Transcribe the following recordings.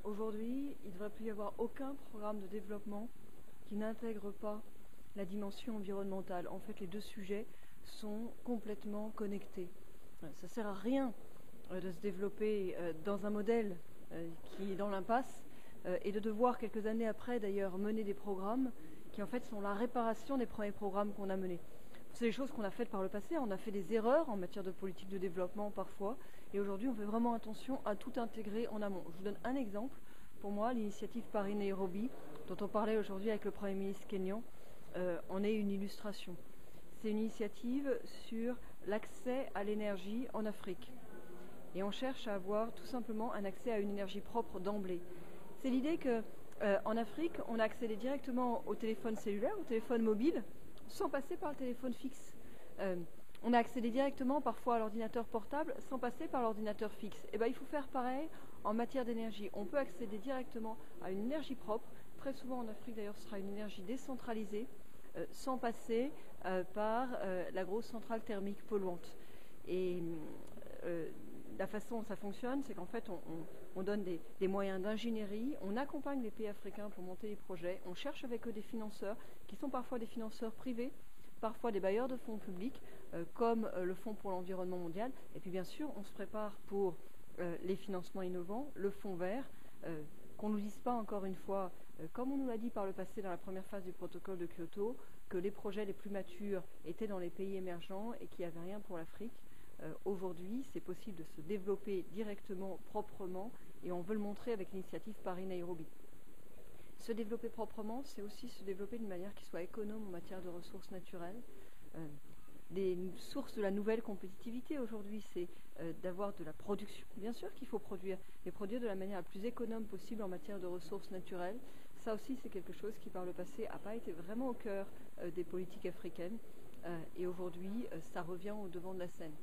Aujourd'hui, il ne devrait plus y avoir aucun programme de développement qui n'intègre pas la dimension environnementale. En fait, les deux sujets sont complètement connectés. Ça ne sert à rien de se développer dans un modèle qui est dans l'impasse et de devoir, quelques années après d'ailleurs, mener des programmes qui en fait sont la réparation des premiers programmes qu'on a menés. C'est des choses qu'on a faites par le passé, on a fait des erreurs en matière de politique de développement parfois, et aujourd'hui on fait vraiment attention à tout intégrer en amont. Je vous donne un exemple. Pour moi, l'initiative Paris-Nairobi, dont on parlait aujourd'hui avec le Premier ministre kényan, en est une illustration. C'est une initiative sur l'accès à l'énergie en Afrique. Et on cherche à avoir tout simplement un accès à une énergie propre d'emblée. C'est l'idée qu'en Afrique, on a accédé directement au téléphone cellulaire, au téléphone mobile, sans passer par le téléphone fixe. On a accédé directement parfois à l'ordinateur portable sans passer par l'ordinateur fixe. Et bien, il faut faire pareil en matière d'énergie. On peut accéder directement à une énergie propre. Très souvent en Afrique d'ailleurs, ce sera une énergie décentralisée, sans passer par la grosse centrale thermique polluante. Et la façon dont ça fonctionne, c'est qu'en fait, on donne des moyens d'ingénierie, on accompagne les pays africains pour monter les projets, on cherche avec eux des financeurs, qui sont parfois des financeurs privés, parfois des bailleurs de fonds publics, comme le Fonds pour l'environnement mondial. Et puis bien sûr, on se prépare pour les financements innovants, le Fonds vert, qu'on ne nous dise pas encore une fois, comme on nous l'a dit par le passé dans la première phase du protocole de Kyoto, que les projets les plus matures étaient dans les pays émergents et qu'il n'y avait rien pour l'Afrique. Aujourd'hui, c'est possible de se développer directement, proprement, et on veut le montrer avec l'initiative Paris-Nairobi. Se développer proprement, c'est aussi se développer d'une manière qui soit économe en matière de ressources naturelles. Les sources de la nouvelle compétitivité aujourd'hui, c'est d'avoir de la production. Bien sûr qu'il faut produire, mais produire de la manière la plus économe possible en matière de ressources naturelles. Ça aussi, c'est quelque chose qui, par le passé, n'a pas été vraiment au cœur des politiques africaines. Et aujourd'hui, ça revient au devant de la scène.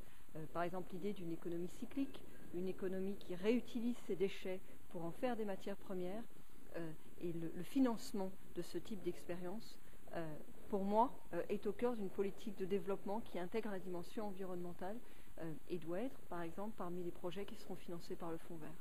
Par exemple, l'idée d'une économie cyclique, une économie qui réutilise ses déchets pour en faire des matières premières, et le financement de ce type d'expérience, pour moi, est au cœur d'une politique de développement qui intègre la dimension environnementale et doit être, par exemple, parmi les projets qui seront financés par le Fonds vert.